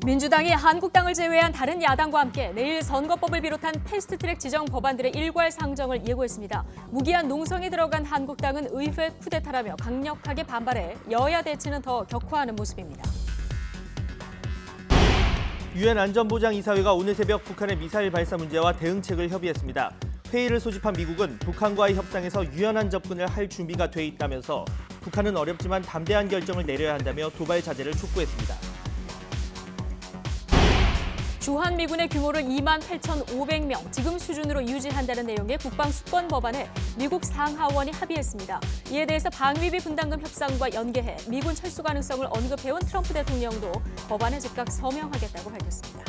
민주당이 한국당을 제외한 다른 야당과 함께 내일 선거법을 비롯한 패스트트랙 지정 법안들의 일괄 상정을 예고했습니다. 무기한 농성에 들어간 한국당은 의회 쿠데타라며 강력하게 반발해 여야 대치는 더 격화하는 모습입니다. 유엔 안전보장이사회가 오늘 새벽 북한의 미사일 발사 문제와 대응책을 협의했습니다. 회의를 소집한 미국은 북한과의 협상에서 유연한 접근을 할 준비가 돼 있다면서 북한은 어렵지만 담대한 결정을 내려야 한다며 도발 자제를 촉구했습니다. 주한미군의 규모를 28,500명, 지금 수준으로 유지한다는 내용의 국방수권 법안에 미국 상하원이 합의했습니다. 이에 대해서 방위비 분담금 협상과 연계해 미군 철수 가능성을 언급해온 트럼프 대통령도 법안에 즉각 서명하겠다고 밝혔습니다.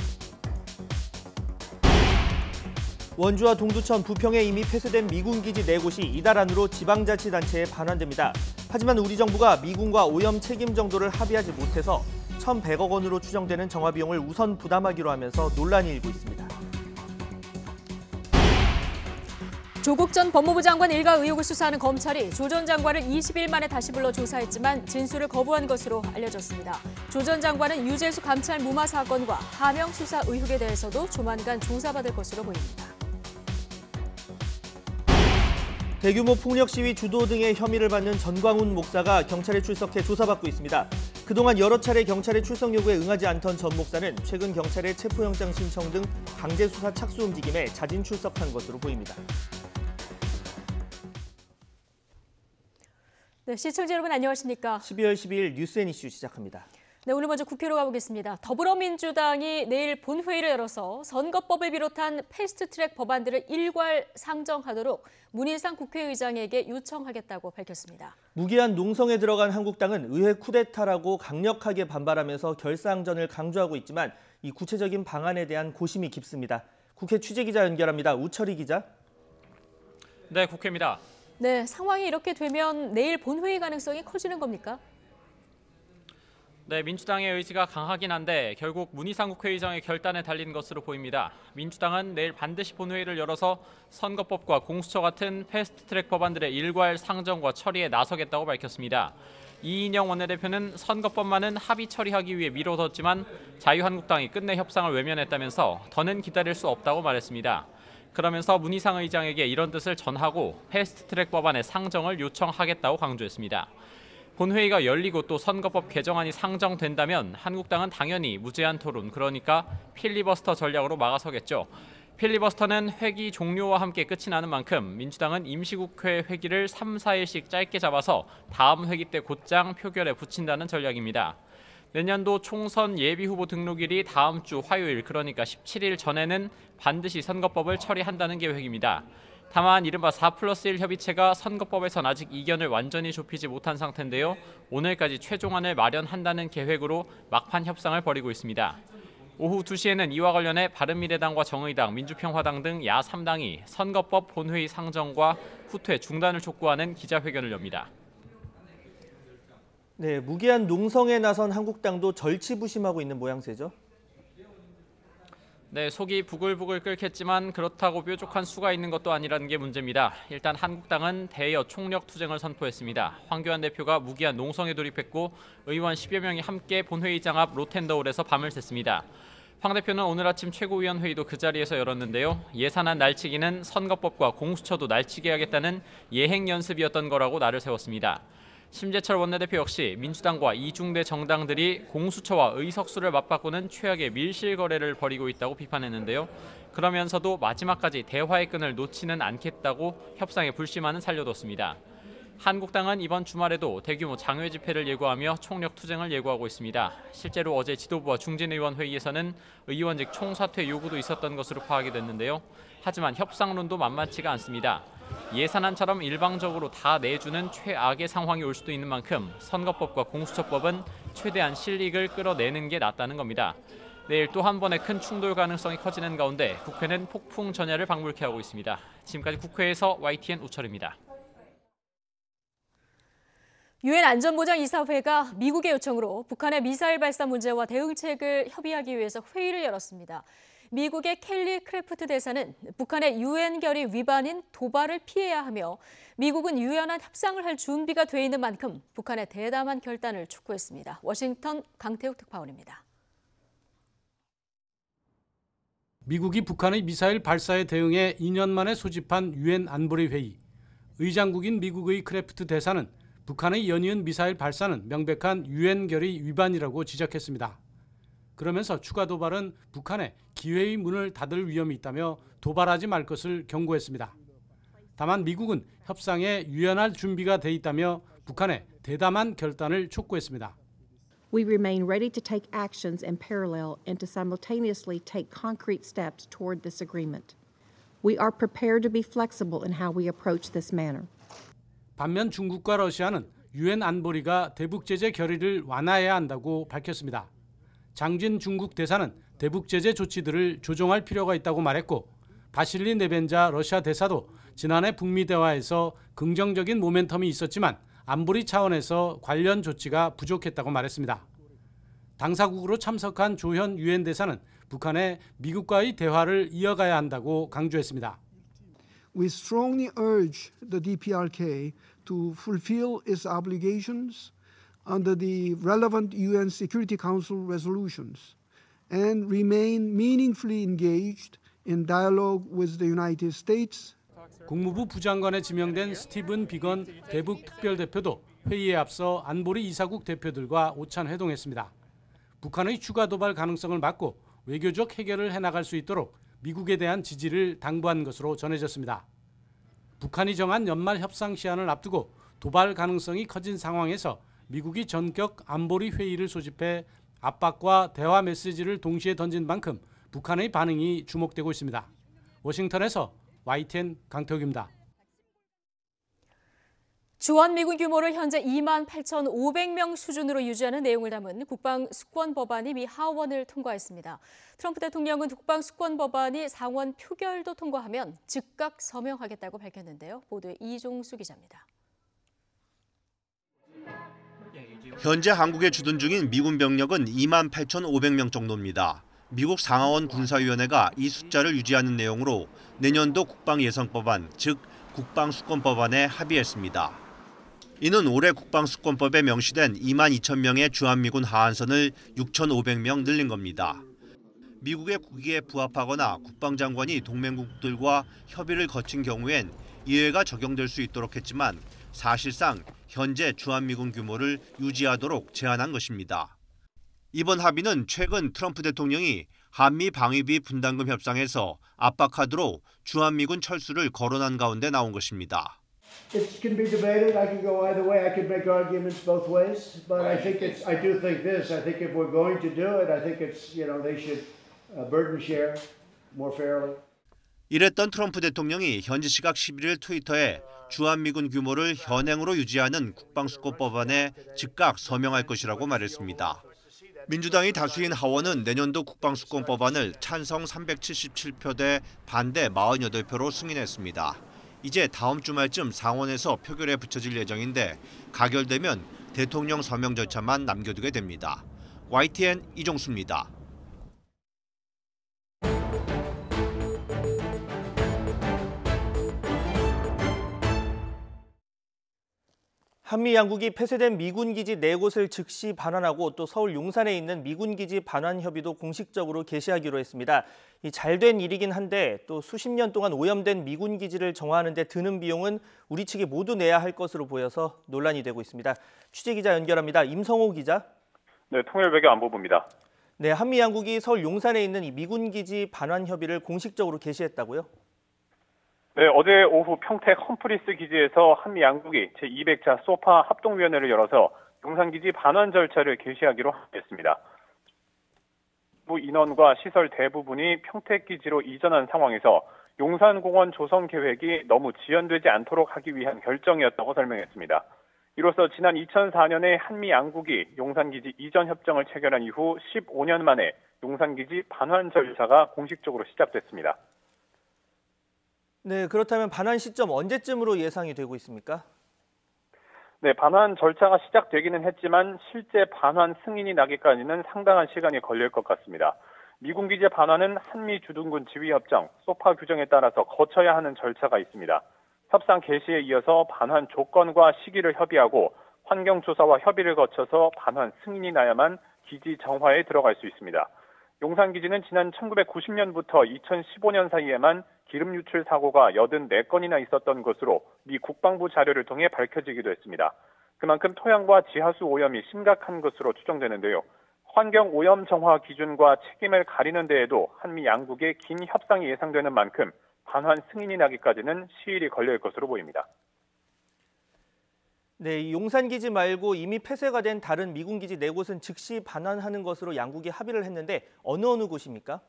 원주와 동두천, 부평에 이미 폐쇄된 미군 기지 4곳이 이달 안으로 지방자치단체에 반환됩니다. 하지만 우리 정부가 미군과 오염 책임 정도를 합의하지 못해서 1,100억 원으로 추정되는 정화 비용을 우선 부담하기로 하면서 논란이 일고 있습니다. 조국 전 법무부 장관 일가 의혹을 수사하는 검찰이 조 전 장관을 20일 만에 다시 불러 조사했지만 진술을 거부한 것으로 알려졌습니다. 조 전 장관은 유재수 감찰 무마 사건과 하명 수사 의혹에 대해서도 조만간 조사받을 것으로 보입니다. 대규모 폭력 시위 주도 등의 혐의를 받는 전광훈 목사가 경찰에 출석해 조사받고 있습니다. 그동안 여러 차례 경찰의 출석 요구에 응하지 않던 전 목사는 최근 경찰의 체포영장 신청 등 강제 수사 착수 움직임에 자진 출석한 것으로 보입니다. 네, 시청자 여러분 안녕하십니까? 12월 12일 뉴스앤 이슈 시작합니다. 네, 오늘 먼저 국회로 가보겠습니다. 더불어민주당이 내일 본회의를 열어서 선거법을 비롯한 패스트트랙 법안들을 일괄 상정하도록 문희상 국회의장에게 요청하겠다고 밝혔습니다. 무기한 농성에 들어간 한국당은 의회 쿠데타라고 강력하게 반발하면서 결사항전을 강조하고 있지만 이 구체적인 방안에 대한 고심이 깊습니다. 국회 취재기자 연결합니다. 우철희 기자. 네, 국회입니다. 네, 상황이 이렇게 되면 내일 본회의 가능성이 커지는 겁니까? 네, 민주당의 의지가 강하긴 한데 결국 문희상 국회의장의 결단에 달린 것으로 보입니다. 민주당은 내일 반드시 본회의를 열어서 선거법과 공수처 같은 패스트트랙 법안들의 일괄 상정과 처리에 나서겠다고 밝혔습니다. 이인영 원내대표는 선거법만은 합의 처리하기 위해 미뤄뒀지만 자유한국당이 끝내 협상을 외면했다면서 더는 기다릴 수 없다고 말했습니다. 그러면서 문희상 의장에게 이런 뜻을 전하고 패스트트랙 법안의 상정을 요청하겠다고 강조했습니다. 본회의가 열리고 또 선거법 개정안이 상정된다면 한국당은 당연히 무제한 토론, 그러니까 필리버스터 전략으로 막아서겠죠. 필리버스터는 회기 종료와 함께 끝이 나는 만큼 민주당은 임시국회 회기를 3, 4일씩 짧게 잡아서 다음 회기 때 곧장 표결에 붙인다는 전략입니다. 내년도 총선 예비후보 등록일이 다음 주 화요일, 그러니까 17일 전에는 반드시 선거법을 처리한다는 계획입니다. 다만 이른바 4+1 협의체가 선거법에선 아직 이견을 완전히 좁히지 못한 상태인데요. 오늘까지 최종안을 마련한다는 계획으로 막판 협상을 벌이고 있습니다. 오후 2시에는 이와 관련해 바른미래당과 정의당, 민주평화당 등 야 3당이 선거법 본회의 상정과 후퇴 중단을 촉구하는 기자회견을 엽니다. 네, 무기한 농성에 나선 한국당도 절치부심하고 있는 모양새죠. 네, 속이 부글부글 끓겠지만 그렇다고 뾰족한 수가 있는 것도 아니라는 게 문제입니다. 일단 한국당은 대여 총력 투쟁을 선포했습니다. 황교안 대표가 무기한 농성에 돌입했고 의원 10여 명이 함께 본회의장 앞 로텐더홀에서 밤을 샜습니다. 황 대표는 오늘 아침 최고위원 회의도 그 자리에서 열었는데요. 예산안 날치기는 선거법과 공수처도 날치게 하겠다는 예행 연습이었던 거라고 날을 세웠습니다. 심재철 원내대표 역시 민주당과 이중대 정당들이 공수처와 의석수를 맞바꾸는 최악의 밀실 거래를 벌이고 있다고 비판했는데요. 그러면서도 마지막까지 대화의 끈을 놓지는 않겠다고 협상에 불씨만은 살려뒀습니다. 한국당은 이번 주말에도 대규모 장외 집회를 예고하며 총력 투쟁을 예고하고 있습니다. 실제로 어제 지도부와 중진의원 회의에서는 의원직 총사퇴 요구도 있었던 것으로 파악이 됐는데요. 하지만 협상론도 만만치가 않습니다. 예산안처럼 일방적으로 다 내주는 최악의 상황이 올 수도 있는 만큼 선거법과 공수처법은 최대한 실익을 끌어내는 게 낫다는 겁니다. 내일 또 한 번의 큰 충돌 가능성이 커지는 가운데 국회는 폭풍 전야를 방불케 하고 있습니다. 지금까지 국회에서 YTN 우철입니다. 유엔 안전보장이사회가 미국의 요청으로 북한의 미사일 발사 문제와 대응책을 협의하기 위해서 회의를 열었습니다. 미국의 켈리 크래프트 대사는 북한의 유엔 결의 위반인 도발을 피해야 하며 미국은 유연한 협상을 할 준비가 돼 있는 만큼 북한의 대담한 결단을 촉구했습니다. 워싱턴 강태욱 특파원입니다. 미국이 북한의 미사일 발사에 대응해 2년 만에 소집한 유엔 안보리 회의. 의장국인 미국의 크래프트 대사는 북한의 연이은 미사일 발사는 명백한 유엔 결의 위반이라고 지적했습니다. 그러면서 추가 도발은 북한에 기회의 문을 닫을 위험이 있다며 도발하지 말 것을 경고했습니다. 다만 미국은 협상에 유연할 준비가 돼 있다며 북한에 대담한 결단을 촉구했습니다. We remain ready to take actions in parallel and to simultaneously take concrete steps toward this agreement. We are prepared to be flexible in how we approach this matter. 반면 중국과 러시아는 유엔 안보리가 대북 제재 결의를 완화해야 한다고 밝혔습니다. 장진 중국 대사는 대북 제재 조치들을 조정할 필요가 있다고 말했고, 바실리 네벤자 러시아 대사도 지난해 북미 대화에서 긍정적인 모멘텀이 있었지만 안보리 차원에서 관련 조치가 부족했다고 말했습니다. 당사국으로 참석한 조현 유엔 대사는 북한에 미국과의 대화를 이어가야 한다고 강조했습니다. We strongly urge the DPRK to fulfill its obligations under the relevant UN Security Council resolutions and remain meaningfully engaged in dialogue with the United States. 국무부 부장관에 지명된 스티븐 비건 대북 특별대표도 회의에 앞서 안보리 이사국 대표들과 오찬 회동했습니다. 북한의 추가 도발 가능성을 막고 외교적 해결을 해나갈 수 있도록 미국에 대한 지지를 당부한 것으로 전해졌습니다. 북한이 정한 연말 협상 시한을 앞두고 도발 가능성이 커진 상황에서 미국이 전격 안보리 회의를 소집해 압박과 대화 메시지를 동시에 던진 만큼 북한의 반응이 주목되고 있습니다. 워싱턴에서 YTN 강태욱입니다. 주한미군 규모를 현재 28,500명 수준으로 유지하는 내용을 담은 국방수권 법안이 미 하원을 통과했습니다. 트럼프 대통령은 국방수권 법안이 상원 표결도 통과하면 즉각 서명하겠다고 밝혔는데요. 보도에 이종수 기자입니다. 현재 한국에 주둔 중인 미군 병력은 28,500명 정도입니다. 미국 상하원 군사위원회가 이 숫자를 유지하는 내용으로 내년도 국방예산법안, 즉 국방수권법안에 합의했습니다. 이는 올해 국방수권법에 명시된 22,000명의 주한미군 하한선을 6,500명 늘린 겁니다. 미국의 국익에 부합하거나 국방장관이 동맹국들과 협의를 거친 경우엔 이해가 적용될 수 있도록 했지만 사실상 현재 주한미군 규모를 유지하도록 제안한 것입니다. 이번 합의는 최근 트럼프 대통령이 한미 방위비 분담금 협상에서 압박카드로 주한미군 철수를 거론한 가운데 나온 것입니다. It can be debated. I can go either way. I can make arguments both ways. But I do think this. I think if we're going to do it, I think it's, they should burden share more fairly. 이랬던 트럼프 대통령이 현지 시각 11일 트위터에 주한미군 규모를 현행으로 유지하는 국방수권법안에 즉각 서명할 것이라고 말했습니다. 민주당이 다수인 하원은 내년도 국방수권법안을 찬성 377표 대 반대 48표로 승인했습니다. 이제 다음 주말쯤 상원에서 표결에 붙여질 예정인데 가결되면 대통령 서명 절차만 남겨두게 됩니다. YTN 이종수입니다. 한미 양국이 폐쇄된 미군 기지 4곳을 즉시 반환하고 또 서울 용산에 있는 미군 기지 반환 협의도 공식적으로 개시하기로 했습니다. 잘된 일이긴 한데 또 수십 년 동안 오염된 미군 기지를 정화하는 데 드는 비용은 우리 측이 모두 내야 할 것으로 보여서 논란이 되고 있습니다. 취재 기자 연결합니다. 임성호 기자. 네, 통일외교안보부입니다. 네, 한미 양국이 서울 용산에 있는 이 미군 기지 반환 협의를 공식적으로 개시했다고요? 네, 어제 오후 평택 험프리스 기지에서 한미 양국이 제200차 소파 합동위원회를 열어서 용산기지 반환 절차를 개시하기로 했습니다. 인원과 시설 대부분이 평택 기지로 이전한 상황에서 용산공원 조성 계획이 너무 지연되지 않도록 하기 위한 결정이었다고 설명했습니다. 이로써 지난 2004년에 한미 양국이 용산기지 이전 협정을 체결한 이후 15년 만에 용산기지 반환 절차가 공식적으로 시작됐습니다. 네, 그렇다면 반환 시점 언제쯤으로 예상이 되고 있습니까? 네, 반환 절차가 시작되기는 했지만 실제 반환 승인이 나기까지는 상당한 시간이 걸릴 것 같습니다. 미군 기지 반환은 한미 주둔군 지휘협정, 소파 규정에 따라서 거쳐야 하는 절차가 있습니다. 협상 개시에 이어서 반환 조건과 시기를 협의하고 환경조사와 협의를 거쳐서 반환 승인이 나야만 기지 정화에 들어갈 수 있습니다. 용산기지는 지난 1990년부터 2015년 사이에만 기름 유출 사고가 84건이나 있었던 것으로 미 국방부 자료를 통해 밝혀지기도 했습니다. 그만큼 토양과 지하수 오염이 심각한 것으로 추정되는데요. 환경 오염 정화 기준과 책임을 가리는 데에도 한미 양국의 긴 협상이 예상되는 만큼 반환 승인이 나기까지는 시일이 걸릴 것으로 보입니다. 네, 이 용산기지 말고 이미 폐쇄가 된 다른 미군 기지 4곳은 즉시 반환하는 것으로 양국이 합의를 했는데 어느 곳입니까?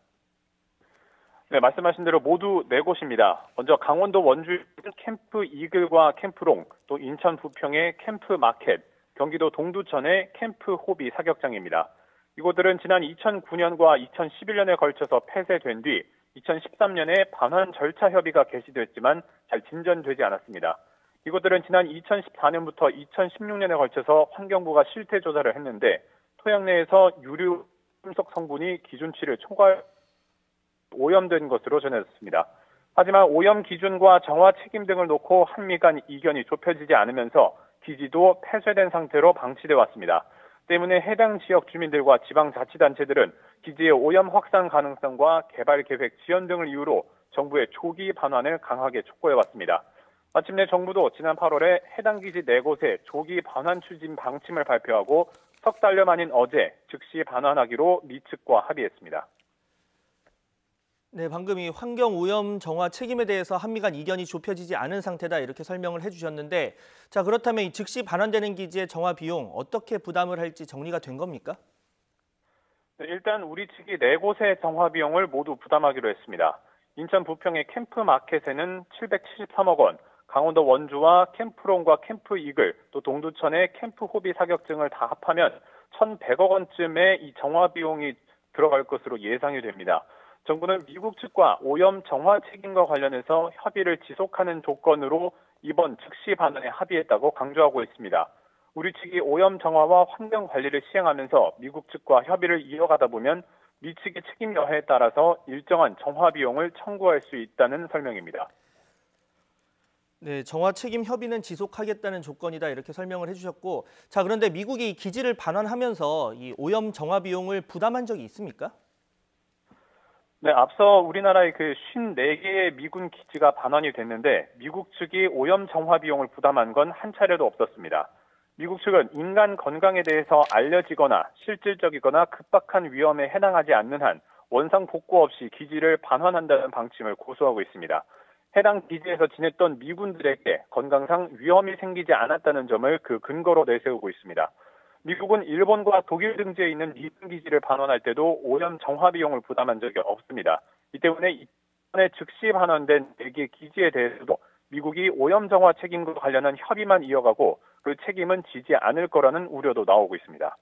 네, 말씀하신 대로 모두 4곳입니다. 먼저 강원도 원주의 캠프 이글과 캠프롱, 또 인천 부평의 캠프 마켓, 경기도 동두천의 캠프 호비 사격장입니다. 이곳들은 지난 2009년과 2011년에 걸쳐서 폐쇄된 뒤 2013년에 반환 절차 협의가 개시됐지만 잘 진전되지 않았습니다. 이곳들은 지난 2014년부터 2016년에 걸쳐서 환경부가 실태 조사를 했는데 토양 내에서 유류 금속 성분이 기준치를 초과해 오염된 것으로 전해졌습니다. 하지만 오염 기준과 정화 책임 등을 놓고 한미 간 이견이 좁혀지지 않으면서 기지도 폐쇄된 상태로 방치돼 왔습니다. 때문에 해당 지역 주민들과 지방자치단체들은 기지의 오염 확산 가능성과 개발 계획 지연 등을 이유로 정부의 조기 반환을 강하게 촉구해왔습니다. 마침내 정부도 지난 8월에 해당 기지 4곳의 조기 반환 추진 방침을 발표하고 석 달여 만인 어제 즉시 반환하기로 미 측과 합의했습니다. 네, 방금 이 환경 오염 정화 책임에 대해서 한미 간 이견이 좁혀지지 않은 상태다 이렇게 설명을 해주셨는데, 자 그렇다면 이 즉시 반환되는 기지의 정화 비용 어떻게 부담을 할지 정리가 된 겁니까? 네, 일단 우리 측이 4곳의 정화 비용을 모두 부담하기로 했습니다. 인천 부평의 캠프 마켓에는 773억 원, 강원도 원주와 캠프롱과 캠프 이글, 또 동두천의 캠프 호비 사격증을 다 합하면 1,100억 원쯤의 이 정화 비용이 들어갈 것으로 예상이 됩니다. 정부는 미국 측과 오염 정화 책임과 관련해서 협의를 지속하는 조건으로 이번 즉시 반환에 합의했다고 강조하고 있습니다. 우리 측이 오염 정화와 환경 관리를 시행하면서 미국 측과 협의를 이어가다 보면 미 측의 책임 여하에 따라서 일정한 정화 비용을 청구할 수 있다는 설명입니다. 네, 정화 책임 협의는 지속하겠다는 조건이다 이렇게 설명을 해주셨고, 자 그런데 미국이 이 기지를 반환하면서 이 오염 정화 비용을 부담한 적이 있습니까? 네, 앞서 우리나라의 그 54개의 미군 기지가 반환이 됐는데 미국 측이 오염 정화 비용을 부담한 건 한 차례도 없었습니다. 미국 측은 인간 건강에 대해서 알려지거나 실질적이거나 급박한 위험에 해당하지 않는 한 원상 복구 없이 기지를 반환한다는 방침을 고수하고 있습니다. 해당 기지에서 지냈던 미군들에게 건강상 위험이 생기지 않았다는 점을 그 근거로 내세우고 있습니다. 미국은 일본과 독일 등지에 있는 미군 기지를 반환할 때도 오염 정화 비용을 부담한 적이 없습니다. 이 때문에 이번에 즉시 반환된 4개 기지에 대해서도 미국이 오염 정화 책임과 관련한 협의만 이어가고 그 책임은 지지 않을 거라는 우려도 나오고 있습니다.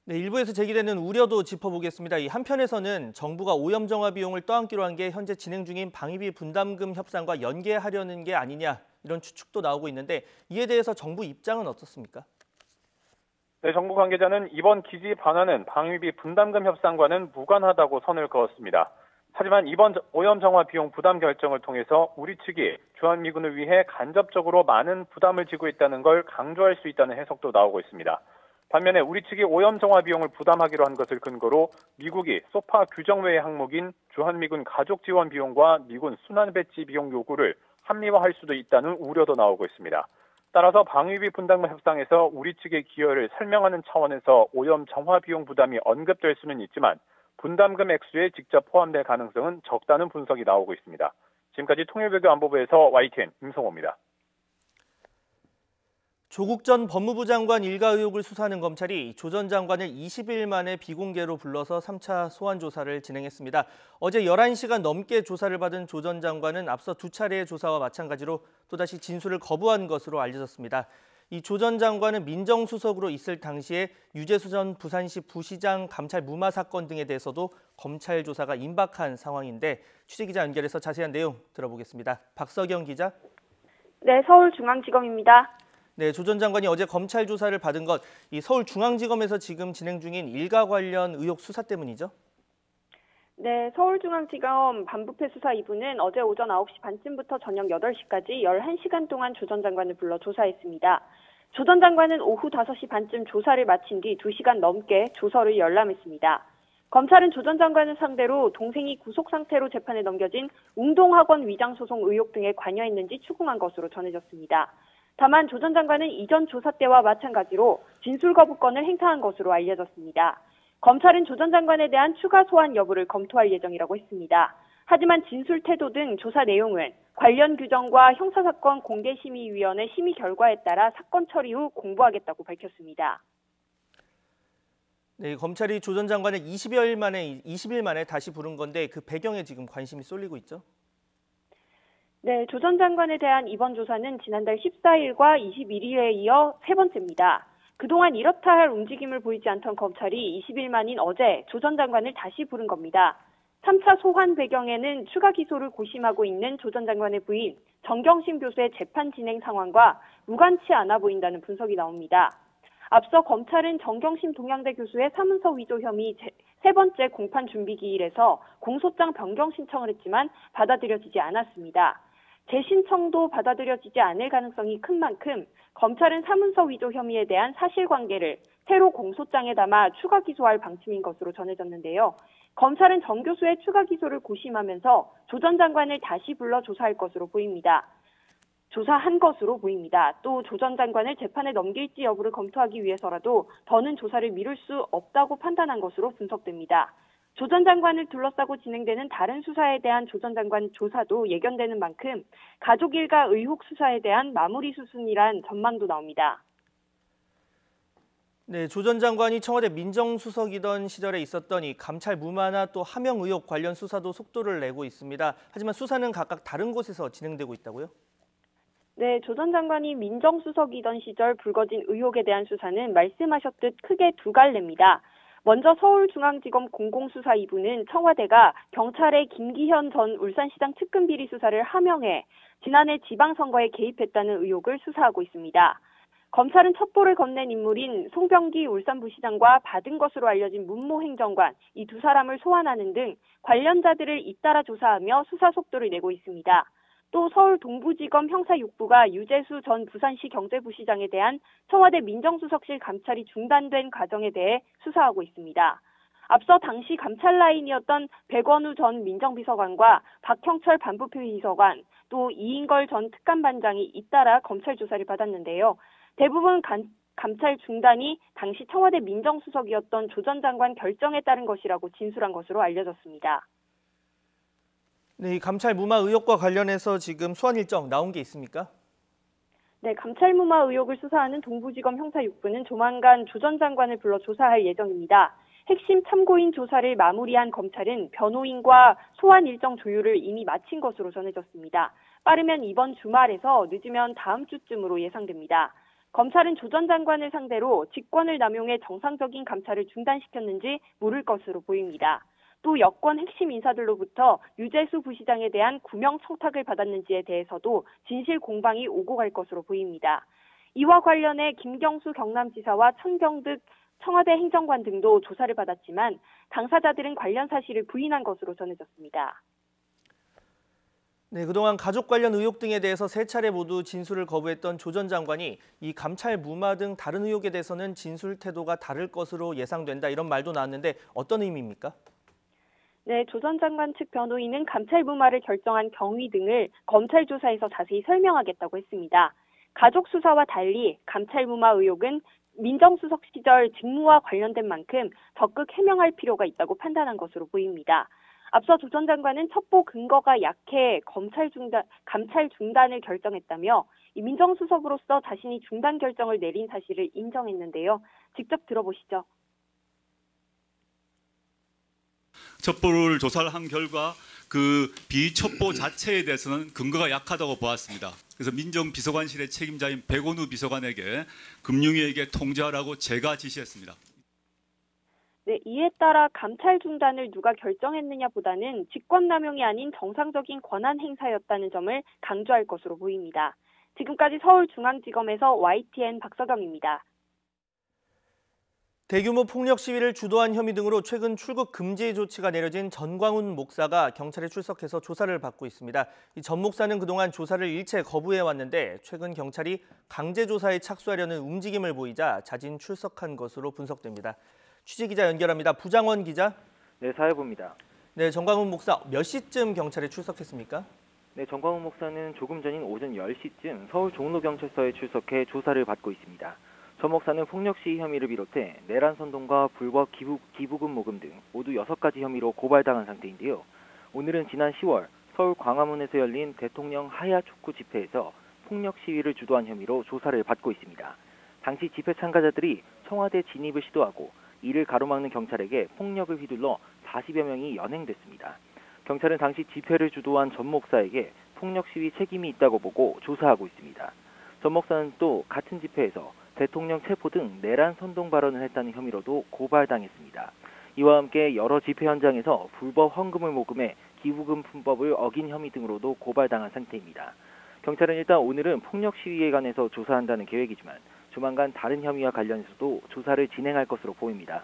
네, 일부에서 제기되는 우려도 짚어보겠습니다. 이 한편에서는 정부가 오염 정화 비용을 떠안기로 한 게 현재 진행 중인 방위비 분담금 협상과 연계하려는 게 아니냐 이런 추측도 나오고 있는데 이에 대해서 정부 입장은 어떻습니까? 네, 정부 관계자는 이번 기지 반환은 방위비 분담금 협상과는 무관하다고 선을 그었습니다. 하지만 이번 오염 정화 비용 부담 결정을 통해서 우리 측이 주한미군을 위해 간접적으로 많은 부담을 지고 있다는 걸 강조할 수 있다는 해석도 나오고 있습니다. 반면에 우리 측이 오염 정화 비용을 부담하기로 한 것을 근거로 미국이 소파 규정 외의 항목인 주한미군 가족 지원 비용과 미군 순환 배치 비용 요구를 합리화할 수도 있다는 우려도 나오고 있습니다. 따라서 방위비 분담금 협상에서 우리 측의 기여를 설명하는 차원에서 오염 정화 비용 부담이 언급될 수는 있지만 분담금 액수에 직접 포함될 가능성은 적다는 분석이 나오고 있습니다. 지금까지 통일외교안보부에서 YTN 임성호입니다. 조국 전 법무부 장관 일가 의혹을 수사하는 검찰이 조 전 장관을 20일 만에 비공개로 불러서 3차 소환 조사를 진행했습니다. 어제 11시간 넘게 조사를 받은 조 전 장관은 앞서 2차례의 조사와 마찬가지로 또다시 진술을 거부한 것으로 알려졌습니다. 이 조 전 장관은 민정수석으로 있을 당시에 유재수 전 부산시 부시장 감찰 무마 사건 등에 대해서도 검찰 조사가 임박한 상황인데 취재기자 연결해서 자세한 내용 들어보겠습니다. 박서경 기자. 네, 서울중앙지검입니다. 네, 조 전 장관이 어제 검찰 조사를 받은 것, 이 서울중앙지검에서 지금 진행 중인 일가 관련 의혹 수사 때문이죠? 네, 서울중앙지검 반부패 수사 2부는 어제 오전 9시 반쯤부터 저녁 8시까지 11시간 동안 조 전 장관을 불러 조사했습니다. 조 전 장관은 오후 5시 반쯤 조사를 마친 뒤 2시간 넘게 조서를 열람했습니다. 검찰은 조 전 장관을 상대로 동생이 구속 상태로 재판에 넘겨진 웅동학원 위장 소송 의혹 등에 관여했는지 추궁한 것으로 전해졌습니다. 다만 조 전 장관은 이전 조사 때와 마찬가지로 진술 거부권을 행사한 것으로 알려졌습니다. 검찰은 조 전 장관에 대한 추가 소환 여부를 검토할 예정이라고 했습니다. 하지만 진술 태도 등 조사 내용은 관련 규정과 형사사건 공개심의위원회 심의 결과에 따라 사건 처리 후 공부하겠다고 밝혔습니다. 네, 검찰이 조 전 장관을 20일 만에 다시 부른 건데 그 배경에 지금 관심이 쏠리고 있죠? 네, 조 전 장관에 대한 이번 조사는 지난달 14일과 21일에 이어 세 번째입니다. 그동안 이렇다 할 움직임을 보이지 않던 검찰이 20일 만인 어제 조 전 장관을 다시 부른 겁니다. 3차 소환 배경에는 추가 기소를 고심하고 있는 조 전 장관의 부인 정경심 교수의 재판 진행 상황과 무관치 않아 보인다는 분석이 나옵니다. 앞서 검찰은 정경심 동양대 교수의 사문서 위조 혐의 세 번째 공판 준비 기일에서 공소장 변경 신청을 했지만 받아들여지지 않았습니다. 재신청도 받아들여지지 않을 가능성이 큰 만큼 검찰은 사문서 위조 혐의에 대한 사실관계를 새로 공소장에 담아 추가 기소할 방침인 것으로 전해졌는데요. 검찰은 정 교수의 추가 기소를 고심하면서 조 전 장관을 다시 불러 조사한 것으로 보입니다. 또 조 전 장관을 재판에 넘길지 여부를 검토하기 위해서라도 더는 조사를 미룰 수 없다고 판단한 것으로 분석됩니다. 조 전 장관을 둘러싸고 진행되는 다른 수사에 대한 조 전 장관 조사도 예견되는 만큼 가족 일가 의혹 수사에 대한 마무리 수순이란 전망도 나옵니다. 네, 조 전 장관이 청와대 민정수석이던 시절에 있었던 이 감찰 무마나 또 하명 의혹 관련 수사도 속도를 내고 있습니다. 하지만 수사는 각각 다른 곳에서 진행되고 있다고요? 네, 조 전 장관이 민정수석이던 시절 불거진 의혹에 대한 수사는 말씀하셨듯 크게 두 갈래입니다. 먼저 서울중앙지검 공공수사 2부는 청와대가 경찰의 김기현 전 울산시장 측근 비리 수사를 하명해 지난해 지방선거에 개입했다는 의혹을 수사하고 있습니다. 검찰은 첩보를 건넨 인물인 송병기 울산부시장과 받은 것으로 알려진 문모 행정관 이 두 사람을 소환하는 등 관련자들을 잇따라 조사하며 수사 속도를 내고 있습니다. 또 서울 동부지검 형사 6부가 유재수 전 부산시 경제부시장에 대한 청와대 민정수석실 감찰이 중단된 과정에 대해 수사하고 있습니다. 앞서 당시 감찰 라인이었던 백원우 전 민정비서관과 박형철 반부패 비서관, 또 이인걸 전 특감반장이 잇따라 검찰 조사를 받았는데요. 대부분 감찰 중단이 당시 청와대 민정수석이었던 조 전 장관 결정에 따른 것이라고 진술한 것으로 알려졌습니다. 네, 이 감찰 무마 의혹과 관련해서 지금 소환 일정 나온 게 있습니까? 네, 감찰 무마 의혹을 수사하는 동부지검 형사 6부는 조만간 조 전 장관을 불러 조사할 예정입니다. 핵심 참고인 조사를 마무리한 검찰은 변호인과 소환 일정 조율을 이미 마친 것으로 전해졌습니다. 빠르면 이번 주말에서 늦으면 다음 주쯤으로 예상됩니다. 검찰은 조 전 장관을 상대로 직권을 남용해 정상적인 감찰을 중단시켰는지 물을 것으로 보입니다. 또 여권 핵심 인사들로부터 유재수 부시장에 대한 구명 청탁을 받았는지에 대해서도 진실 공방이 오고 갈 것으로 보입니다. 이와 관련해 김경수 경남지사와 천경득 청와대 행정관 등도 조사를 받았지만 당사자들은 관련 사실을 부인한 것으로 전해졌습니다. 네, 그동안 가족 관련 의혹 등에 대해서 세 차례 모두 진술을 거부했던 조 전 장관이 이 감찰 무마 등 다른 의혹에 대해서는 진술 태도가 다를 것으로 예상된다 이런 말도 나왔는데 어떤 의미입니까? 네, 조 전 장관 측 변호인은 감찰 무마를 결정한 경위 등을 검찰 조사에서 자세히 설명하겠다고 했습니다. 가족 수사와 달리 감찰 무마 의혹은 민정수석 시절 직무와 관련된 만큼 적극 해명할 필요가 있다고 판단한 것으로 보입니다. 앞서 조 전 장관은 첩보 근거가 약해 감찰 중단을 결정했다며 이 민정수석으로서 자신이 중단 결정을 내린 사실을 인정했는데요. 직접 들어보시죠. 첩보를 조사를 한 결과 그 비첩보 자체에 대해서는 근거가 약하다고 보았습니다. 그래서 민정비서관실의 책임자인 백원우 비서관에게 금융위에게 통지하라고 제가 지시했습니다. 네, 이에 따라 감찰 중단을 누가 결정했느냐보다는 직권남용이 아닌 정상적인 권한 행사였다는 점을 강조할 것으로 보입니다. 지금까지 서울중앙지검에서 YTN 박서경입니다. 대규모 폭력 시위를 주도한 혐의 등으로 최근 출국 금지 조치가 내려진 전광훈 목사가 경찰에 출석해서 조사를 받고 있습니다. 이 전 목사는 그동안 조사를 일체 거부해왔는데 최근 경찰이 강제 조사에 착수하려는 움직임을 보이자 자진 출석한 것으로 분석됩니다. 취재기자 연결합니다. 부장원 기자. 네, 사회부입니다. 네, 정광훈 목사, 몇 시쯤 경찰에 출석했습니까? 네, 정광훈 목사는 조금 전인 오전 10시쯤 서울 종로경찰서에 출석해 조사를 받고 있습니다. 전 목사는 폭력 시위 혐의를 비롯해 내란 선동과 불법 기부금 모금 등 모두 6가지 혐의로 고발당한 상태인데요. 오늘은 지난 10월 서울 광화문에서 열린 대통령 하야 촉구 집회에서 폭력 시위를 주도한 혐의로 조사를 받고 있습니다. 당시 집회 참가자들이 청와대 진입을 시도하고 이를 가로막는 경찰에게 폭력을 휘둘러 40여 명이 연행됐습니다. 경찰은 당시 집회를 주도한 전 목사에게 폭력 시위 책임이 있다고 보고 조사하고 있습니다. 전 목사는 또 같은 집회에서 대통령 체포 등 내란 선동 발언을 했다는 혐의로도 고발당했습니다. 이와 함께 여러 집회 현장에서 불법 헌금을 모금해 기부금 분법을 어긴 혐의 등으로도 고발당한 상태입니다. 경찰은 일단 오늘은 폭력 시위에 관해서 조사한다는 계획이지만 조만간 다른 혐의와 관련해서도 조사를 진행할 것으로 보입니다.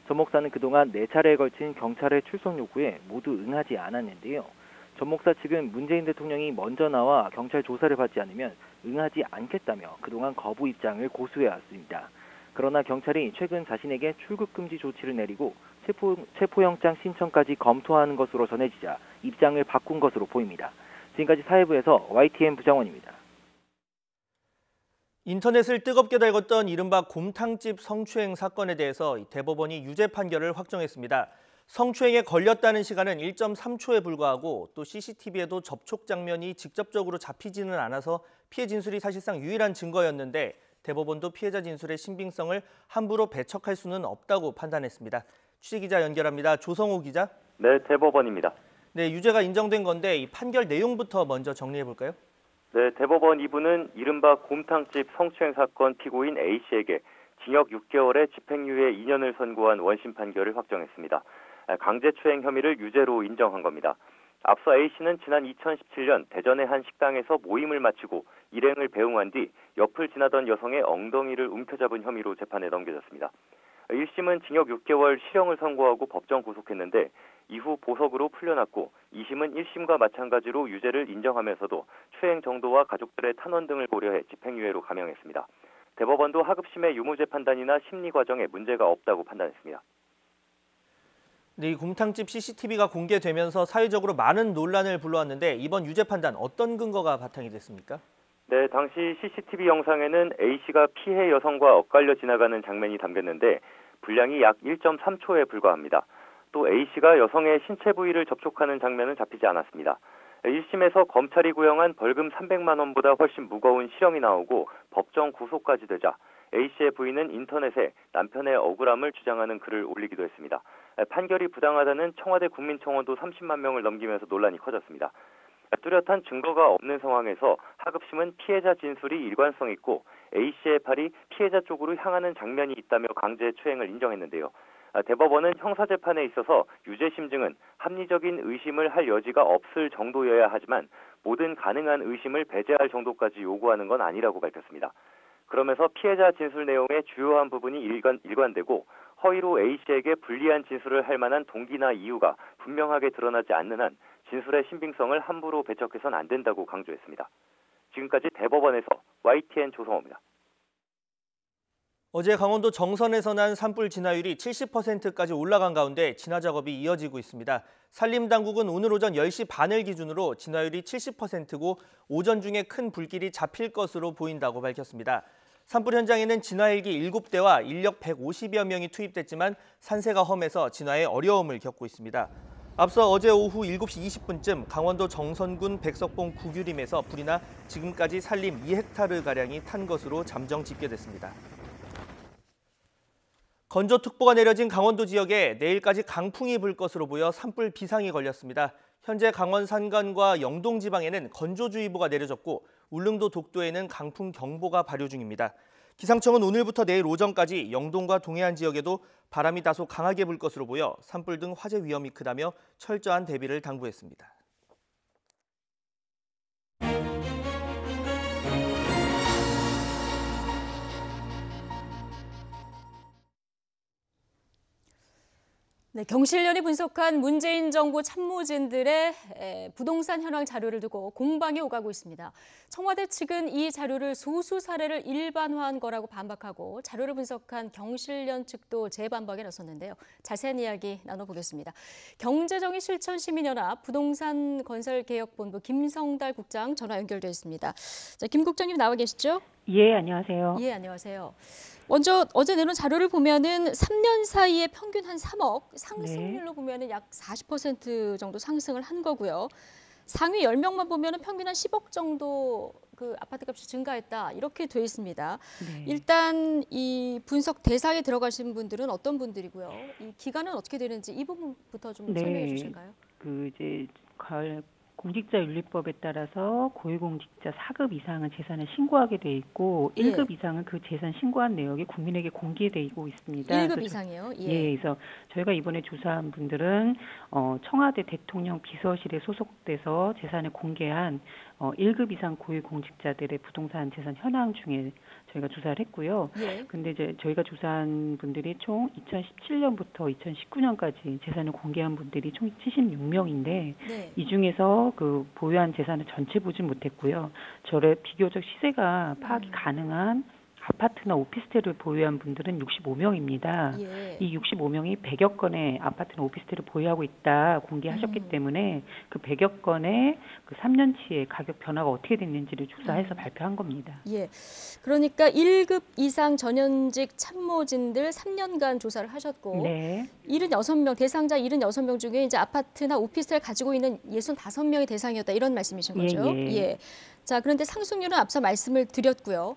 전 목사는 그동안 4차례에 걸친 경찰의 출석 요구에 모두 응하지 않았는데요. 전 목사 측은 문재인 대통령이 먼저 나와 경찰 조사를 받지 않으면 응하지 않겠다며 그동안 거부 입장을 고수해왔습니다. 그러나 경찰이 최근 자신에게 출국 금지 조치를 내리고 체포영장 신청까지 검토하는 것으로 전해지자 입장을 바꾼 것으로 보입니다. 지금까지 사회부에서 YTN 부장원입니다. 인터넷을 뜨겁게 달궜던 이른바 곰탕집 성추행 사건에 대해서 대법원이 유죄 판결을 확정했습니다. 성추행에 걸렸다는 시간은 1.3초에 불과하고 또 CCTV에도 접촉 장면이 직접적으로 잡히지는 않아서 피해 진술이 사실상 유일한 증거였는데 대법원도 피해자 진술의 신빙성을 함부로 배척할 수는 없다고 판단했습니다. 취재기자 연결합니다. 조성호 기자. 네, 대법원입니다. 네, 유죄가 인정된 건데 이 판결 내용부터 먼저 정리해 볼까요? 네, 대법원 2부는 이른바 곰탕집 성추행 사건 피고인 A씨에게 징역 6개월에 집행유예 2년을 선고한 원심 판결을 확정했습니다. 강제추행 혐의를 유죄로 인정한 겁니다. 앞서 A씨는 지난 2017년 대전의 한 식당에서 모임을 마치고 일행을 배웅한 뒤 옆을 지나던 여성의 엉덩이를 움켜잡은 혐의로 재판에 넘겨졌습니다. 1심은 징역 6개월 실형을 선고하고 법정 구속했는데 이후 보석으로 풀려났고 2심은 1심과 마찬가지로 유죄를 인정하면서도 추행 정도와 가족들의 탄원 등을 고려해 집행유예로 감형했습니다. 대법원도 하급심의 유무죄 판단이나 심리 과정에 문제가 없다고 판단했습니다. 네, 이 곰탕집 CCTV가 공개되면서 사회적으로 많은 논란을 불러왔는데 이번 유죄 판단 어떤 근거가 바탕이 됐습니까? 네, 당시 CCTV 영상에는 A씨가 피해 여성과 엇갈려 지나가는 장면이 담겼는데 분량이 약 1.3초에 불과합니다. 또 A씨가 여성의 신체 부위를 접촉하는 장면은 잡히지 않았습니다. 1심에서 검찰이 구형한 벌금 300만 원보다 훨씬 무거운 실형이 나오고 법정 구속까지 되자 A씨의 부인은 인터넷에 남편의 억울함을 주장하는 글을 올리기도 했습니다. 판결이 부당하다는 청와대 국민청원도 30만 명을 넘기면서 논란이 커졌습니다. 뚜렷한 증거가 없는 상황에서 하급심은 피해자 진술이 일관성 있고 A씨의 팔이 피해자 쪽으로 향하는 장면이 있다며 강제추행을 인정했는데요. 대법원은 형사재판에 있어서 유죄 심증은 합리적인 의심을 할 여지가 없을 정도여야 하지만 모든 가능한 의심을 배제할 정도까지 요구하는 건 아니라고 밝혔습니다. 그러면서 피해자 진술 내용의 주요한 부분이 일관되고 허위로 A씨에게 불리한 진술을 할 만한 동기나 이유가 분명하게 드러나지 않는 한 진술의 신빙성을 함부로 배척해서는 안 된다고 강조했습니다. 지금까지 대법원에서 YTN 조성호입니다. 어제 강원도 정선에서 난 산불 진화율이 70%까지 올라간 가운데 진화 작업이 이어지고 있습니다. 산림당국은 오늘 오전 10시 반을 기준으로 진화율이 70%고 오전 중에 큰 불길이 잡힐 것으로 보인다고 밝혔습니다. 산불 현장에는 진화헬기 7대와 인력 150여 명이 투입됐지만 산세가 험해서 진화에 어려움을 겪고 있습니다. 앞서 어제 오후 7시 20분쯤 강원도 정선군 백석봉 구규림에서 불이 나 지금까지 산림 2헥타르가량이 탄 것으로 잠정 집계됐습니다. 건조특보가 내려진 강원도 지역에 내일까지 강풍이 불 것으로 보여 산불 비상이 걸렸습니다. 현재 강원 산간과 영동 지방에는 건조주의보가 내려졌고 울릉도 독도에는 강풍경보가 발효 중입니다. 기상청은 오늘부터 내일 오전까지 영동과 동해안 지역에도 바람이 다소 강하게 불 것으로 보여 산불 등 화재 위험이 크다며 철저한 대비를 당부했습니다. 네, 경실련이 분석한 문재인 정부 참모진들의 부동산 현황 자료를 두고 공방이 오가고 있습니다. 청와대 측은 이 자료를 소수 사례를 일반화한 거라고 반박하고 자료를 분석한 경실련 측도 재반박에 나섰는데요. 자세한 이야기 나눠보겠습니다. 경제정의 실천시민연합 부동산 건설개혁본부 김성달 국장 전화 연결되어 있습니다. 자, 김 국장님 나와 계시죠? 예, 안녕하세요. 예, 안녕하세요. 먼저 어제 내놓은 자료를 보면은 3년 사이에 평균 한 3억, 상승률로 보면은 약 40% 정도 상승을 한 거고요. 상위 10명만 보면은 평균 한 10억 정도 그 아파트값이 증가했다 이렇게 돼 있습니다. 네. 일단 이 분석 대상에 들어가신 분들은 어떤 분들이고요? 이 기간은 어떻게 되는지 이 부분부터 좀 설명해 주실까요? 그 이제 공직자윤리법에 따라서 고위공직자 4급 이상은 재산을 신고하게 돼 있고 1급 이상은 그 재산 신고한 내역이 국민에게 공개되고 있습니다. 1급 이상이요? 예, 그래서 저희가 이번에 조사한 분들은 청와대 대통령 비서실에 소속돼서 재산을 공개한 1급 이상 고위공직자들의 부동산 재산 현황 중에 저희가 조사를 했고요. 근데 이제 저희가 조사한 분들이 총 2017년부터 2019년까지 재산을 공개한 분들이 총 76명인데 이 중에서 그 보유한 재산을 전체 보진 못했고요. 저래 비교적 시세가 파악이 가능한 아파트나 오피스텔을 보유한 분들은 65명입니다. 이 65명이 100여 건의 아파트나 오피스텔을 보유하고 있다 공개하셨기 때문에 그 100여 건의 그 3년치의 가격 변화가 어떻게 됐는지를 조사해서 발표한 겁니다. 예, 그러니까 1급 이상 전현직 참모진들 3년간 조사를 하셨고 76명, 대상자 76명 중에 이제 아파트나 오피스텔 가지고 있는 65명이 대상이었다 이런 말씀이신 거죠? 예. 자, 그런데 상승률은 앞서 말씀을 드렸고요.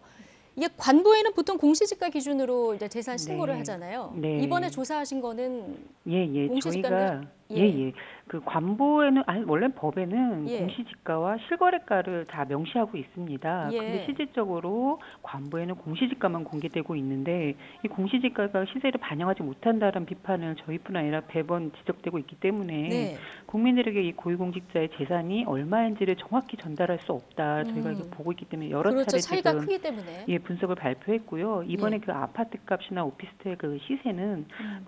이게 관보에는 보통 공시지가 기준으로 이제 재산 신고를 하잖아요. 이번에 조사하신 거는 공시지가는 저희가 그 관보에는 원래 법에는 공시지가와 실거래가를 다 명시하고 있습니다. 근데 실질적으로 관보에는 공시지가만 공개되고 있는데 이 공시지가가 시세를 반영하지 못한다는 비판을 저희뿐 아니라 매번 지적되고 있기 때문에 국민들에게 이 고위공직자의 재산이 얼마인지를 정확히 전달할 수 없다. 저희가 이거 보고 있기 때문에 여러 차례 차이가 지금 크기 때문에 분석을 발표했고요. 이번에 그 아파트 값이나 오피스텔 그 시세는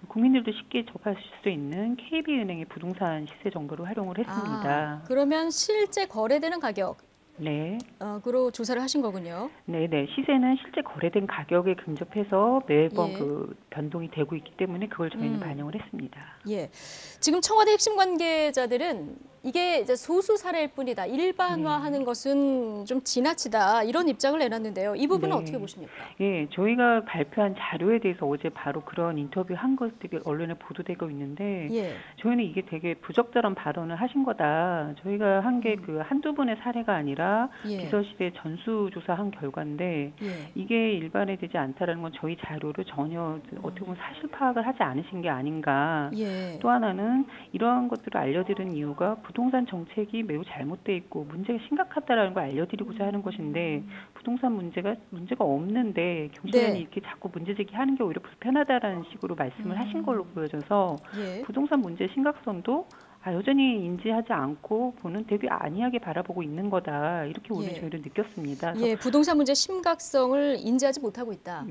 국민들도 쉽게 접할 수 있는 KB은행의 부동산 시세 정보를 활용을 했습니다. 그러면 실제 거래되는 가격 그로 조사를 하신 거군요. 네네. 시세는 실제 거래된 가격에 근접해서 매번 그 변동이 되고 있기 때문에 그걸 저희는 반영을 했습니다. 예. 지금 청와대 핵심 관계자들은 이게 이제 소수 사례일 뿐이다. 일반화하는 것은 좀 지나치다. 이런 입장을 내놨는데요. 이 부분은 어떻게 보십니까? 예, 저희가 발표한 자료에 대해서 어제 바로 그런 인터뷰한 것들이 언론에 보도되고 있는데 저희는 이게 되게 부적절한 발언을 하신 거다. 저희가 한 게 그 한두 분의 사례가 아니라 비서실에 전수조사한 결과인데 이게 일반화되지 않다라는 건 저희 자료를 전혀 어떻게 보면 사실 파악을 하지 않으신 게 아닌가. 또 하나는 이러한 것들을 알려드리는 이유가 부동산 정책이 매우 잘못돼 있고 문제가 심각하다라는 걸 알려드리고자 하는 것인데 부동산 문제가 없는데 경찰관이 이렇게 자꾸 문제 제기하는 게 오히려 불편하다라는 식으로 말씀을 하신 걸로 보여져서 부동산 문제의 심각성도 여전히 인지하지 않고 보는 되게 안이하게 바라보고 있는 거다. 이렇게 오늘 저희를 느꼈습니다. 부동산 문제 심각성을 인지하지 못하고 있다.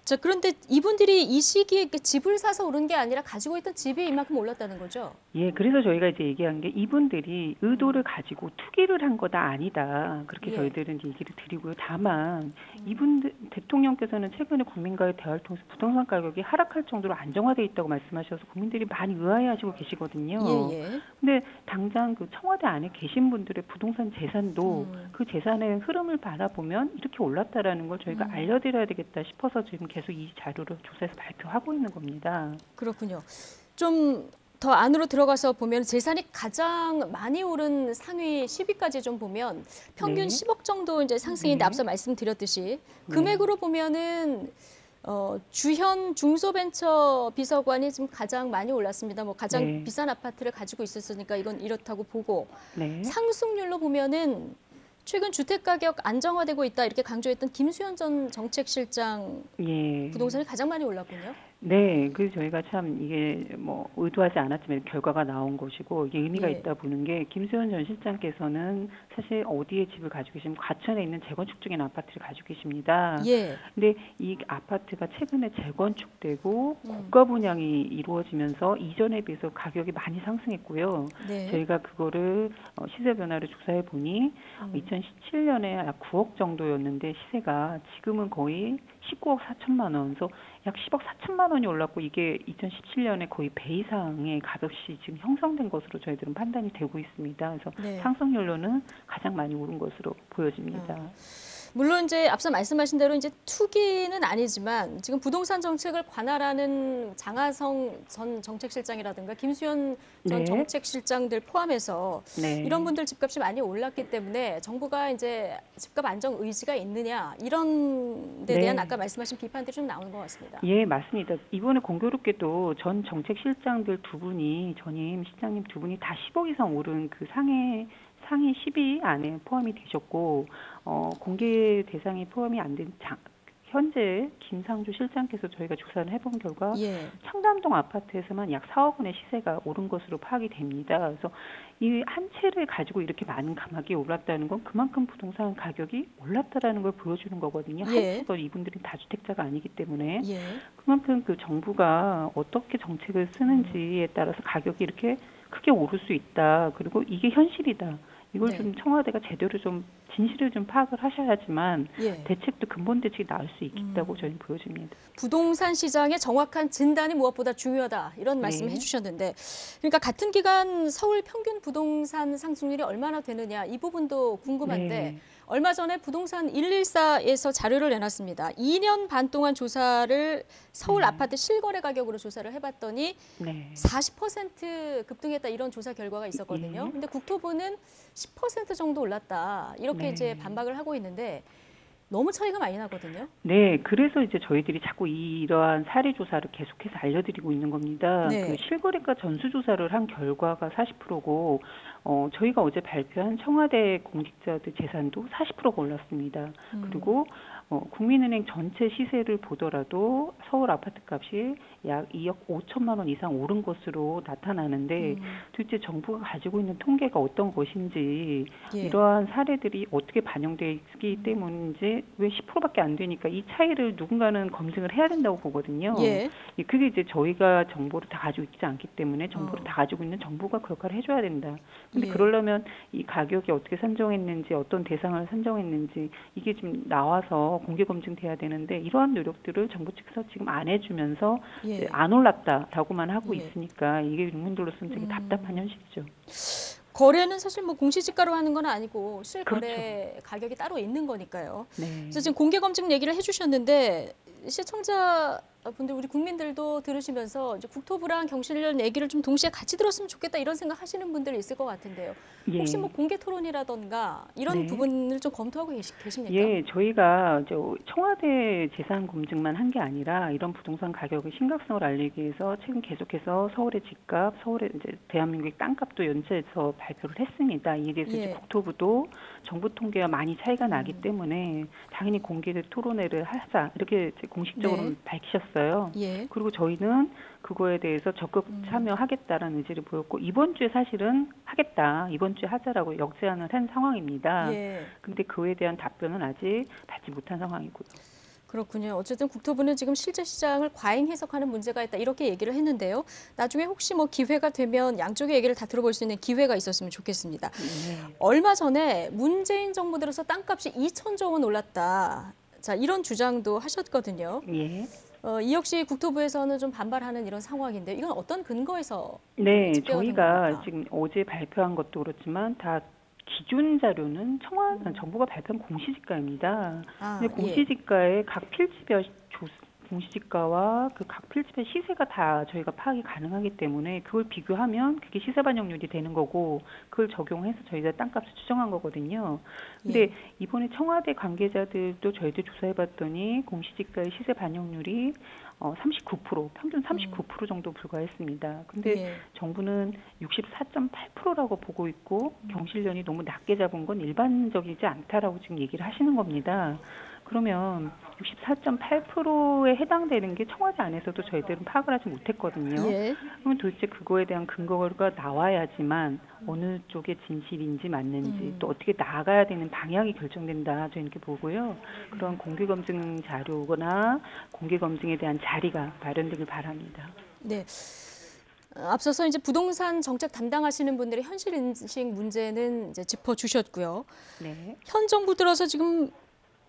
자, 그런데 이분들이 이 시기에 집을 사서 오른 게 아니라 가지고 있던 집이 이만큼 올랐다는 거죠? 그래서 저희가 이제 얘기한 게 이분들이 의도를 가지고 투기를 한 거다 아니다. 그렇게 저희들은 얘기를 드리고요. 다만 이분들 대통령께서는 최근에 국민과의 대화를 통해서 부동산 가격이 하락할 정도로 안정화돼 있다고 말씀하셔서 국민들이 많이 의아해하시고 계시거든요. 근데 당장 그 청와대 안에 계신 분들의 부동산 재산도 그 재산의 흐름을 바라보면 이렇게 올랐다라는 걸 저희가 알려드려야 되겠다 싶어서 지금 계속 이 자료를 조사해서 발표하고 있는 겁니다. 그렇군요. 좀 더 안으로 들어가서 보면 재산이 가장 많이 오른 상위 10위까지 좀 보면 평균 10억 정도 이제 상승인데 앞서 말씀드렸듯이 금액으로 보면은 주현 중소벤처 비서관이 지금 가장 많이 올랐습니다. 뭐 가장 비싼 아파트를 가지고 있었으니까 이건 이렇다고 보고 상승률로 보면은 최근 주택가격 안정화되고 있다 이렇게 강조했던 김수현 전 정책실장 부동산이 가장 많이 올랐군요. 네, 그래서 저희가 참 이게 뭐 의도하지 않았지만 결과가 나온 것이고 이게 의미가 예. 있다 보는 게 김수현 전 실장께서는 사실 어디에 집을 가지고 계시면 과천에 있는 재건축 중인 아파트를 가지고 계십니다. 예. 근데 이 아파트가 최근에 재건축되고 고가 분양이 이루어지면서 이전에 비해서 가격이 많이 상승했고요. 네. 저희가 그거를 시세 변화를 조사해 보니 2017년에 약 9억 정도였는데 시세가 지금은 거의 19억 4천만 원, 그래서 약 10억 4천만 원이 올랐고 이게 2017년에 거의 배 이상의 값없이 지금 형성된 것으로 저희들은 판단이 되고 있습니다. 그래서 네. 상승률로는 가장 많이 오른 것으로 보여집니다. 물론 이제 앞서 말씀하신 대로 이제 투기는 아니지만 지금 부동산 정책을 관할하는 장하성 전 정책실장이라든가 김수현 전 네. 정책실장들 포함해서 네. 이런 분들 집값이 많이 올랐기 때문에 정부가 이제 집값 안정 의지가 있느냐 이런 데 네. 대한 아까 말씀하신 비판들이 좀 나오는 것 같습니다. 예, 맞습니다. 이번에 공교롭게도 전 정책실장들 두 분이 전임 실장님 두 분이 다 10억 이상 오른 그 상위 10위 안에 포함이 되셨고 공개 대상이 포함이 안 된 현재 김상조 실장께서 저희가 조사를 해본 결과 예. 청담동 아파트에서만 약 4억 원의 시세가 오른 것으로 파악이 됩니다. 그래서 이 한 채를 가지고 이렇게 많은 가격이 올랐다는 건 그만큼 부동산 가격이 올랐다라는 걸 보여주는 거거든요. 예. 한국도 이분들이 다주택자가 아니기 때문에 예. 그만큼 그 정부가 어떻게 정책을 쓰는지에 따라서 가격이 이렇게 크게 오를 수 있다. 그리고 이게 현실이다. 이걸 네. 좀 청와대가 제대로 좀 진실을 좀 파악을 하셔야지만 예. 대책도 근본 대책이 나올 수 있다고 저희는 보여집니다. 부동산 시장의 정확한 진단이 무엇보다 중요하다 이런 말씀을 네. 해주셨는데 그러니까 같은 기간 서울 평균 부동산 상승률이 얼마나 되느냐 이 부분도 궁금한데 네. 얼마 전에 부동산 114에서 자료를 내놨습니다. 2년 반 동안 조사를 서울 아파트 실거래 가격으로 조사를 해봤더니 네. 40% 급등했다 이런 조사 결과가 있었거든요. 예. 근데 국토부는 10% 정도 올랐다 이렇게 네. 이제 반박을 하고 있는데 너무 차이가 많이 나거든요. 네, 그래서 이제 저희들이 자꾸 이러한 사례 조사를 계속해서 알려드리고 있는 겁니다. 네. 그 실거래가 전수조사를 한 결과가 40%고, 저희가 어제 발표한 청와대 공직자들 재산도 40%가 올랐습니다. 그리고 국민은행 전체 시세를 보더라도 서울 아파트 값이 약 2억 5천만 원 이상 오른 것으로 나타나는데 도대체 정부가 가지고 있는 통계가 어떤 것인지 예. 이러한 사례들이 어떻게 반영되기 때문인지 왜 10%밖에 안 되니까 이 차이를 누군가는 검증을 해야 된다고 보거든요. 예. 그게 이제 저희가 정보를 다 가지고 있지 않기 때문에 정보를 다 가지고 있는 정부가 그 역할을 해줘야 된다. 근데 예. 그러려면 이 가격이 어떻게 산정했는지 어떤 대상을 산정했는지 이게 좀 나와서 공개 검증돼야 되는데 이러한 노력들을 정부 측에서 지금 안 해주면서 예. 안 올랐다라고만 하고 예. 있으니까 이게 국민들로서는 되게 답답한 현실이죠. 거래는 사실 뭐 공시지가로 하는 건 아니고 실거래 그렇죠. 가격이 따로 있는 거니까요. 네. 그래서 지금 공개 검증 얘기를 해주셨는데 시청자분들 우리 국민들도 들으시면서 이제 국토부랑 경실련 얘기를 좀 동시에 같이 들었으면 좋겠다 이런 생각 하시는 분들이 있을 것 같은데요. 예. 혹시 뭐 공개 토론이라던가 이런 네. 부분을 좀 검토하고 계십니까? 예, 저희가 청와대 재산 검증만 한 게 아니라 이런 부동산 가격의 심각성을 알리기 위해서 최근 계속해서 서울의 집값, 서울의 이제 대한민국의 땅값도 연재해서 발표를 했습니다. 이에 대해서 예. 이제 국토부도 정부 통계와 많이 차이가 나기 때문에 당연히 공개 토론회를 하자 이렇게 이제 공식적으로 네. 밝히셨어요. 예. 그리고 저희는 그거에 대해서 적극 참여하겠다라는 의지를 보였고 이번 주에 사실은 하겠다. 이번 주에 하자라고 역제안을 한 상황입니다. 예. 근데 그에 대한 답변은 아직 받지 못한 상황이고요. 그렇군요. 어쨌든 국토부는 지금 실제 시장을 과잉 해석하는 문제가 있다 이렇게 얘기를 했는데요. 나중에 혹시 뭐 기회가 되면 양쪽의 얘기를 다 들어볼 수 있는 기회가 있었으면 좋겠습니다. 네. 얼마 전에 문재인 정부 들어서 땅값이 2천조 원 올랐다. 자, 이런 주장도 하셨거든요. 예. 이 역시 국토부에서는 좀 반발하는 이런 상황인데 이건 어떤 근거에서 네, 집계가 된 저희가 겁니까? 지금 어제 발표한 것도 그렇지만 다 기준 자료는 정부가 발표한 공시지가입니다. 아, 근데 공시지가의 각 필지별 공시지가와 그 각 필지별 시세가 다 저희가 파악이 가능하기 때문에 그걸 비교하면 그게 시세 반영률이 되는 거고 그걸 적용해서 저희가 땅값을 추정한 거거든요. 근데 예. 이번에 청와대 관계자들도 저희들 조사해봤더니 공시지가의 시세 반영률이 39%, 평균 39% 정도 불과했습니다. 근데 예. 정부는 64.8%라고 보고 있고 경실련이 너무 낮게 잡은 건 일반적이지 않다라고 지금 얘기를 하시는 겁니다. 그러면 64.8%에 해당되는 게 청와대 안에서도 저희들은 파악을 하지 못했거든요. 예. 그러면 도대체 그거에 대한 근거가 나와야지만 어느 쪽의 진실인지 맞는지 또 어떻게 나아가야 되는 방향이 결정된다. 저희는 이렇게 보고요. 그런 공개검증 자료나 공개검증에 대한 자리가 마련되길 바랍니다. 네. 앞서서 이제 부동산 정책 담당하시는 분들의 현실 인식 문제는 이제 짚어주셨고요. 네. 현 정부 들어서 지금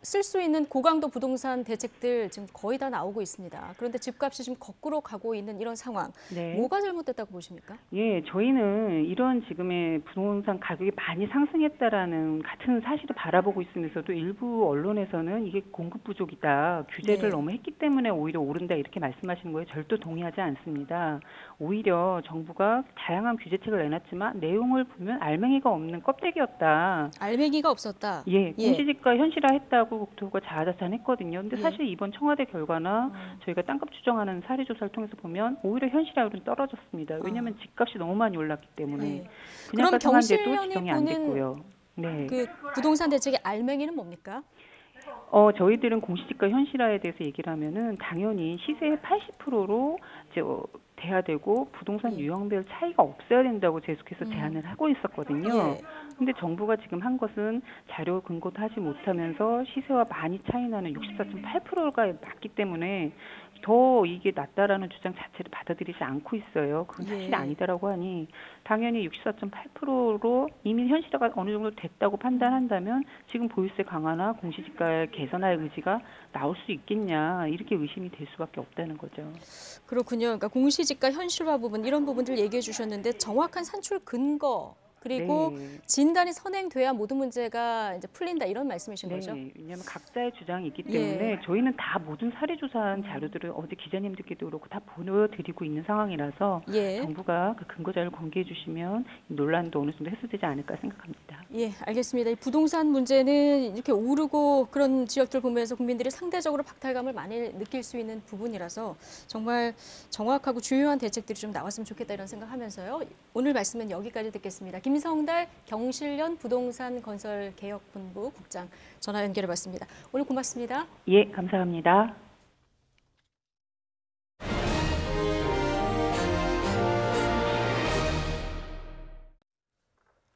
쓸 수 있는 고강도 부동산 대책들 지금 거의 다 나오고 있습니다. 그런데 집값이 지금 거꾸로 가고 있는 이런 상황, 네. 뭐가 잘못됐다고 보십니까? 예, 저희는 이런 지금의 부동산 가격이 많이 상승했다라는 같은 사실을 바라보고 있으면서도 일부 언론에서는 이게 공급 부족이다, 규제를 네. 너무 했기 때문에 오히려 오른다 이렇게 말씀하시는 거에 절대 동의하지 않습니다. 오히려 정부가 다양한 규제책을 내놨지만 내용을 보면 알맹이가 없는 껍데기였다. 알맹이가 없었다. 예, 공시지가 현실화했다고 국토부가 자화자찬했거든요. 근데 예. 사실 이번 청와대 결과나 저희가 땅값 추정하는 사례 조사를 통해서 보면 오히려 현실화율은 떨어졌습니다. 왜냐하면 집값이 너무 많이 올랐기 때문에 네. 분양가 그럼 상한제도 경실련이 지정이 안 보는 됐고요. 네. 그 부동산 대책의 알맹이는 뭡니까? 저희들은 공시지가 현실화에 대해서 얘기를 하면은 당연히 시세의 80%로 이제 돼야 되고 부동산 유형별 차이가 없어야 된다고 계속해서 제안을 하고 있었거든요. 예. 근데 정부가 지금 한 것은 자료 근거도 하지 못하면서 시세와 많이 차이 나는 64.8%가 맞기 때문에 더 이게 낮다라는 주장 자체를 받아들이지 않고 있어요. 그건 사실이 예. 아니다라고 하니 당연히 64.8%로 이미 현실화가 어느 정도 됐다고 판단한다면 지금 보유세 강화나 공시지가 개선할 의지가 나올 수 있겠냐 이렇게 의심이 될 수밖에 없다는 거죠. 그렇군요. 그러니까 공시지가 현실화 부분 이런 부분들 얘기해 주셨는데 정확한 산출 근거 그리고 네. 진단이 선행돼야 모든 문제가 이제 풀린다 이런 말씀이신 거죠? 네, 왜냐하면 각자의 주장이 있기 예. 때문에 저희는 다 모든 사례 조사한 자료들을 어제 기자님들께도 그렇고 다 보여드리고 있는 상황이라서 예. 정부가 그 근거 자료를 공개해 주시면 논란도 어느 정도 해소되지 않을까 생각합니다. 예, 알겠습니다. 이 부동산 문제는 이렇게 오르고 그런 지역들 보면서 국민들이 상대적으로 박탈감을 많이 느낄 수 있는 부분이라서 정말 정확하고 주요한 대책들이 좀 나왔으면 좋겠다 이런 생각하면서요. 오늘 말씀은 여기까지 듣겠습니다. 김성달 경실련 부동산 건설 개혁본부 국장 전화 연결해봤습니다. 오늘 고맙습니다. 예, 감사합니다.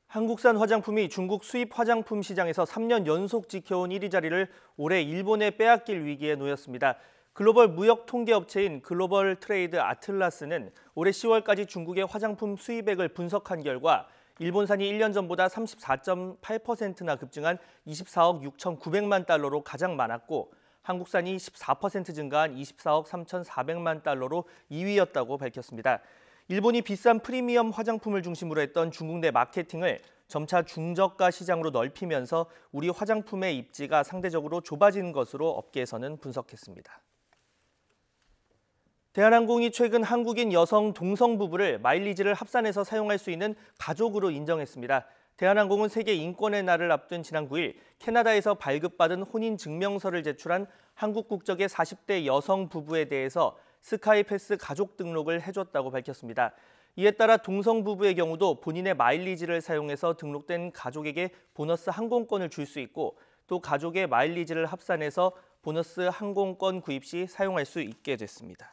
한국산 화장품이 중국 수입 화장품 시장에서 3년 연속 지켜온 1위 자리를 올해 일본에 빼앗길 위기에 놓였습니다. 글로벌 무역 통계 업체인 글로벌 트레이드 아틀라스는 올해 10월까지 중국의 화장품 수입액을 분석한 결과 일본산이 1년 전보다 34.8%나 급증한 24억 6,900만 달러로 가장 많았고 한국산이 14% 증가한 24억 3,400만 달러로 2위였다고 밝혔습니다. 일본이 비싼 프리미엄 화장품을 중심으로 했던 중국 내 마케팅을 점차 중저가 시장으로 넓히면서 우리 화장품의 입지가 상대적으로 좁아진 것으로 업계에서는 분석했습니다. 대한항공이 최근 한국인 여성 동성 부부를 마일리지를 합산해서 사용할 수 있는 가족으로 인정했습니다. 대한항공은 세계 인권의 날을 앞둔 지난 9일 캐나다에서 발급받은 혼인증명서를 제출한 한국 국적의 40대 여성 부부에 대해서 스카이패스 가족 등록을 해줬다고 밝혔습니다. 이에 따라 동성 부부의 경우도 본인의 마일리지를 사용해서 등록된 가족에게 보너스 항공권을 줄 수 있고 또 가족의 마일리지를 합산해서 보너스 항공권 구입 시 사용할 수 있게 됐습니다.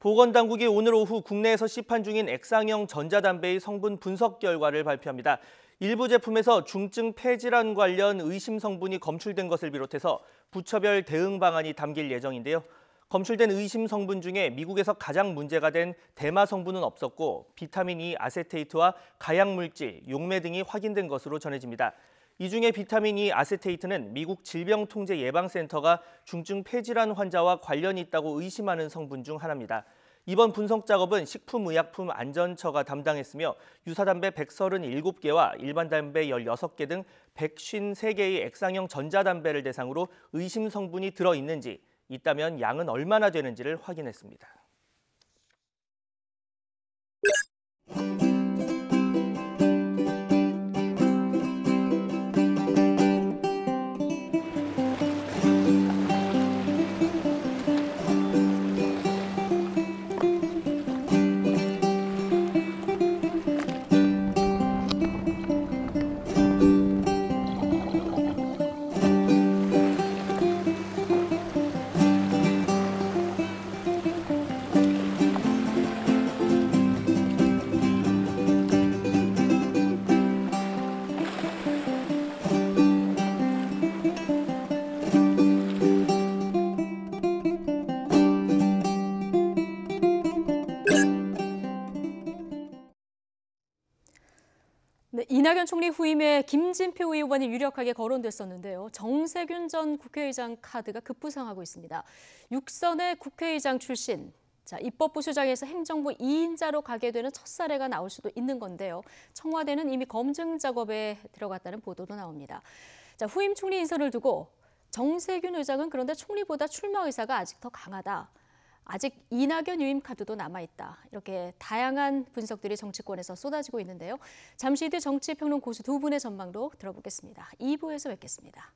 보건당국이 오늘 오후 국내에서 시판 중인 액상형 전자담배의 성분 분석 결과를 발표합니다. 일부 제품에서 중증 폐질환 관련 의심 성분이 검출된 것을 비롯해서 부처별 대응 방안이 담길 예정인데요. 검출된 의심 성분 중에 미국에서 가장 문제가 된 대마 성분은 없었고 비타민 E 아세테이트와 가약물질, 용매 등이 확인된 것으로 전해집니다. 이 중에 비타민 E 아세테이트는 미국 질병통제예방센터가 중증 폐질환 환자와 관련이 있다고 의심하는 성분 중 하나입니다. 이번 분석 작업은 식품의약품안전처가 담당했으며 유사담배 137개와 일반 담배 16개 등 153개의 액상형 전자담배를 대상으로 의심 성분이 들어있는지, 있다면 양은 얼마나 되는지를 확인했습니다. 이낙연 총리 후임에 김진표 의원이 유력하게 거론됐었는데요. 정세균 전 국회의장 카드가 급부상하고 있습니다. 6선의 국회의장 출신, 입법부 수장에서 행정부 2인자로 가게 되는 첫 사례가 나올 수도 있는 건데요. 청와대는 이미 검증 작업에 들어갔다는 보도도 나옵니다. 후임 총리 인선을 두고 정세균 의장은 그런데 총리보다 출마 의사가 아직 더 강하다. 아직 이낙연 유임 카드도 남아있다. 이렇게 다양한 분석들이 정치권에서 쏟아지고 있는데요. 잠시 뒤 정치평론 고수 두 분의 전망도 들어보겠습니다. 2부에서 뵙겠습니다.